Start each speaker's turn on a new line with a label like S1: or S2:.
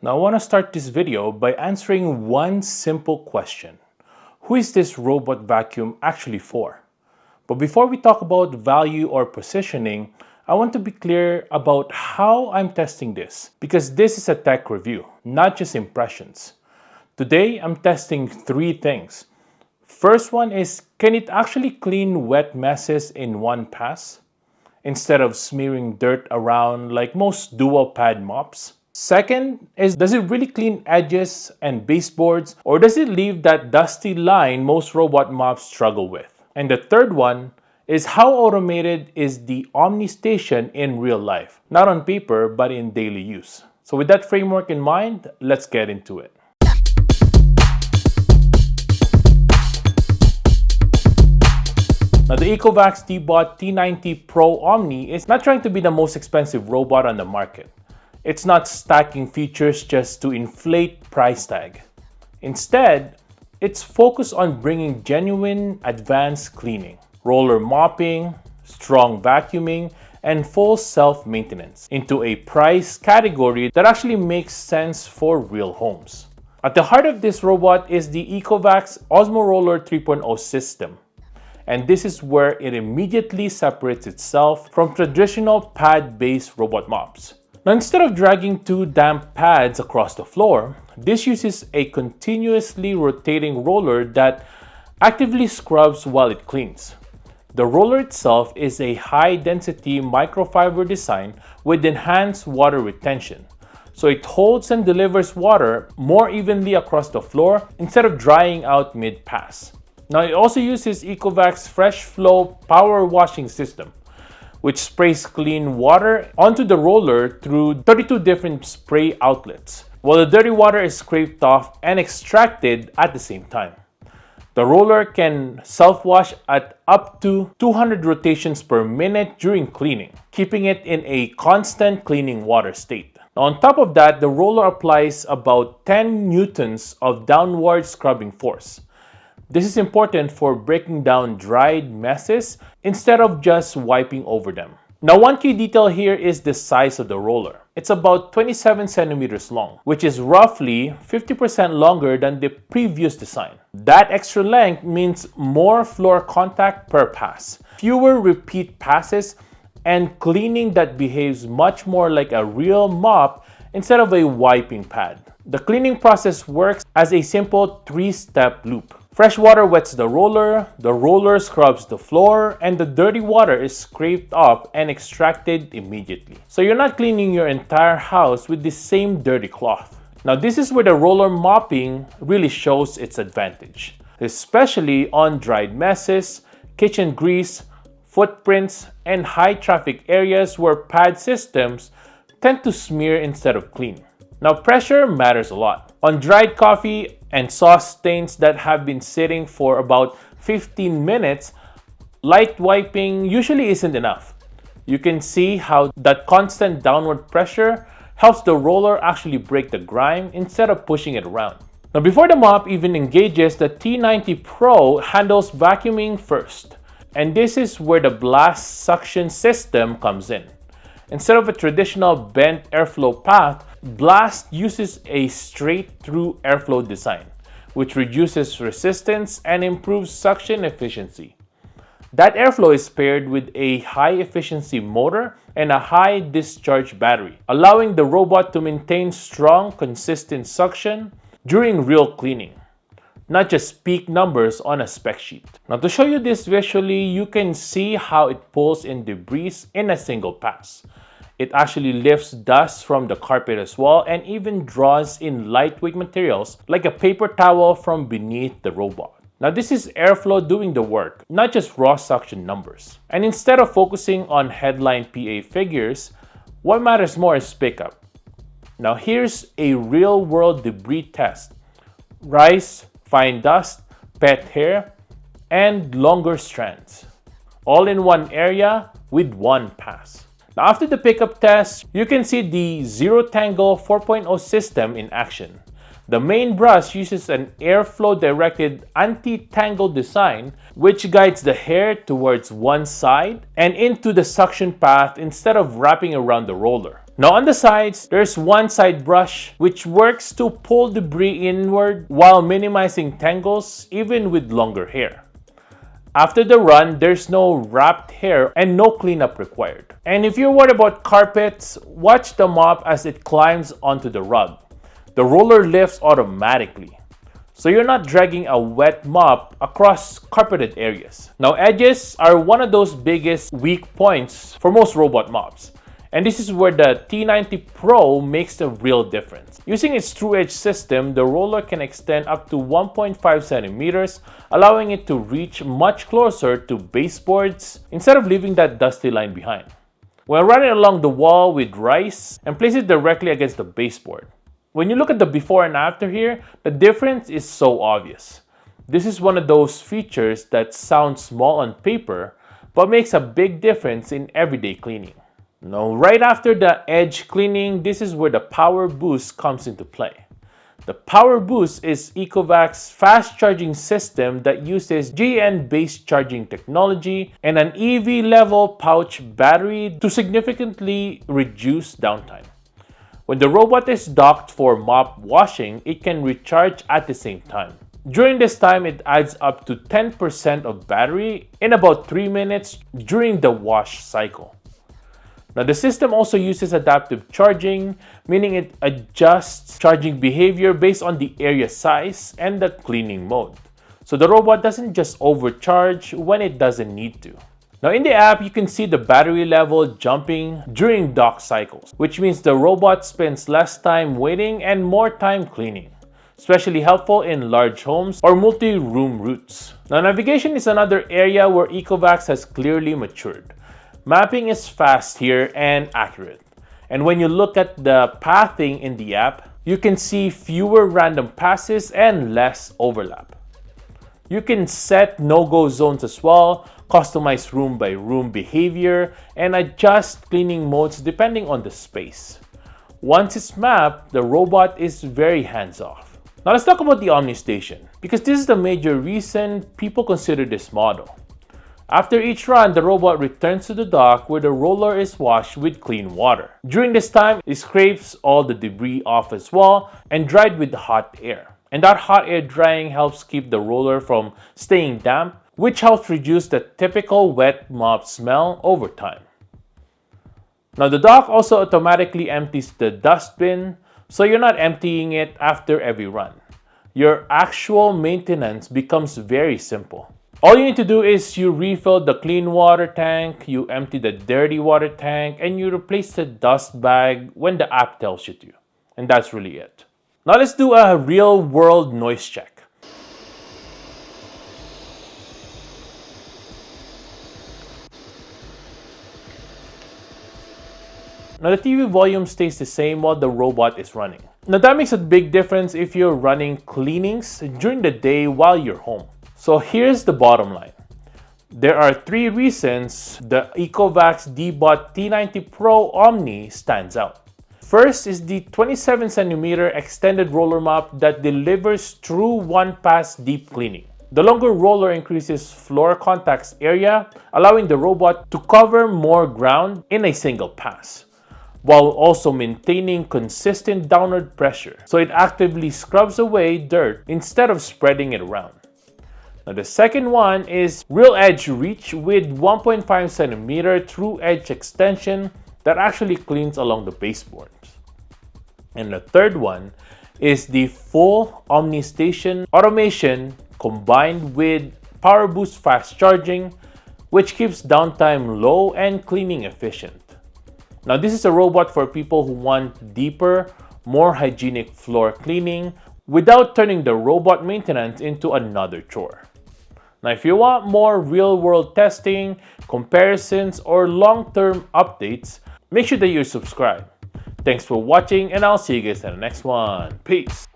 S1: Now I want to start this video by answering one simple question. Who is this robot vacuum actually for? But before we talk about value or positioning, I want to be clear about how I'm testing this, because this is a tech review, not just impressions. Today, I'm testing three things. First one is, can it actually clean wet messes in one pass, instead of smearing dirt around like most dual pad mops? Second is, does it really clean edges and baseboards, or does it leave that dusty line most robot mops struggle with? And the third one is, how automated is the Omni station in real life? Not on paper, but in daily use. So with that framework in mind, let's get into it. Now, the ECOVACS T90 Pro Omni is not trying to be the most expensive robot on the market. It's not stacking features just to inflate price tag. Instead, it's focused on bringing genuine advanced cleaning, roller mopping, strong vacuuming, and full self-maintenance into a price category that actually makes sense for real homes. At the heart of this robot is the ECOVACS OZMO Roller 3.0 system. And this is where it immediately separates itself from traditional pad-based robot mops. Now, instead of dragging two damp pads across the floor, this uses a continuously rotating roller that actively scrubs while it cleans. The roller itself is a high-density microfiber design with enhanced water retention, so it holds and delivers water more evenly across the floor instead of drying out mid-pass. Now, it also uses ECOVACS Fresh Flow Power Washing System, which sprays clean water onto the roller through 32 different spray outlets, while the dirty water is scraped off and extracted at the same time. The roller can self-wash at up to 200 rotations per minute during cleaning, keeping it in a constant cleaning water state. Now, on top of that, the roller applies about 10 newtons of downward scrubbing force. This is important for breaking down dried messes instead of just wiping over them. Now, one key detail here is the size of the roller. It's about 27 centimeters long, which is roughly 50% longer than the previous design. That extra length means more floor contact per pass, fewer repeat passes, and cleaning that behaves much more like a real mop instead of a wiping pad. The cleaning process works as a simple three-step loop. Fresh water wets the roller scrubs the floor, and the dirty water is scraped off and extracted immediately. So you're not cleaning your entire house with the same dirty cloth. Now, this is where the roller mopping really shows its advantage, especially on dried messes, kitchen grease, footprints, and high traffic areas where pad systems tend to smear instead of clean. Now, pressure matters a lot. On dried coffee and sauce stains that have been sitting for about 15 minutes, light wiping usually isn't enough. You can see how that constant downward pressure helps the roller actually break the grime instead of pushing it around. Now, before the mop even engages, the T90 Pro handles vacuuming first. And this is where the blast suction system comes in. Instead of a traditional bent airflow path, Blast uses a straight-through airflow design, which reduces resistance and improves suction efficiency. That airflow is paired with a high-efficiency motor and a high-discharge battery, allowing the robot to maintain strong, consistent suction during real cleaning, not just peak numbers on a spec sheet. Now, to show you this visually, you can see how it pulls in debris in a single pass. It actually lifts dust from the carpet as well, and even draws in lightweight materials like a paper towel from beneath the robot. Now, this is airflow doing the work, not just raw suction numbers. And instead of focusing on headline PA figures, what matters more is pickup. Now, here's a real-world debris test. Rice, fine dust, pet hair, and longer strands, all in one area with one pass. Now, after the pickup test, you can see the ZeroTangle 4.0 system in action. The main brush uses an airflow-directed anti-tangle design, which guides the hair towards one side and into the suction path instead of wrapping around the roller. Now on the sides, there's one side brush which works to pull debris inward while minimizing tangles even with longer hair. After the run, there's no wrapped hair and no cleanup required. And if you're worried about carpets, watch the mop as it climbs onto the rug. The roller lifts automatically, so you're not dragging a wet mop across carpeted areas. Now edges are one of those biggest weak points for most robot mops. And this is where the T90 Pro makes the real difference. Using its TruEdge system, the roller can extend up to 1.5 centimeters, allowing it to reach much closer to baseboards instead of leaving that dusty line behind. When running along the wall with rice, and place it directly against the baseboard. When you look at the before and after here, the difference is so obvious. This is one of those features that sounds small on paper, but makes a big difference in everyday cleaning. Now, right after the edge cleaning, this is where the power boost comes into play. The power boost is ECOVACS fast charging system that uses GN-based charging technology and an EV level pouch battery to significantly reduce downtime. When the robot is docked for mop washing, it can recharge at the same time. During this time, it adds up to 10% of battery in about 3 minutes during the wash cycle. Now, the system also uses adaptive charging, meaning it adjusts charging behavior based on the area size and the cleaning mode. So the robot doesn't just overcharge when it doesn't need to. Now in the app, you can see the battery level jumping during dock cycles, which means the robot spends less time waiting and more time cleaning, especially helpful in large homes or multi-room routes. Now navigation is another area where ECOVACS has clearly matured. Mapping is fast here and accurate. And when you look at the pathing in the app, you can see fewer random passes and less overlap. You can set no-go zones as well, customize room-by-room behavior, and adjust cleaning modes depending on the space. Once it's mapped, the robot is very hands-off. Now let's talk about the Omni Station, because this is the major reason people consider this model. After each run, the robot returns to the dock where the roller is washed with clean water. During this time, it scrapes all the debris off as well and dried with hot air. And that hot air drying helps keep the roller from staying damp, which helps reduce the typical wet mop smell over time. Now the dock also automatically empties the dustbin, so you're not emptying it after every run. Your actual maintenance becomes very simple. All you need to do is you refill the clean water tank, you empty the dirty water tank, and you replace the dust bag when the app tells you to. And that's really it. Now let's do a real-world noise check. Now the TV volume stays the same while the robot is running. Now that makes a big difference if you're running cleanings during the day while you're home. So here's the bottom line. There are 3 reasons the ECOVACS T90 Pro Omni stands out. First is the 27cm extended roller mop that delivers true one-pass deep cleaning. The longer roller increases floor contacts area, allowing the robot to cover more ground in a single pass, while also maintaining consistent downward pressure, so it actively scrubs away dirt instead of spreading it around. Now the second one is real edge reach with 1.5cm TruEdge extension that actually cleans along the baseboards. And the third one is the full Omni Station automation combined with power boost fast charging, which keeps downtime low and cleaning efficient. Now this is a robot for people who want deeper, more hygienic floor cleaning without turning the robot maintenance into another chore. Now, if you want more real-world testing, comparisons, or long-term updates, make sure that you subscribe. Thanks for watching, and I'll see you guys in the next one. Peace!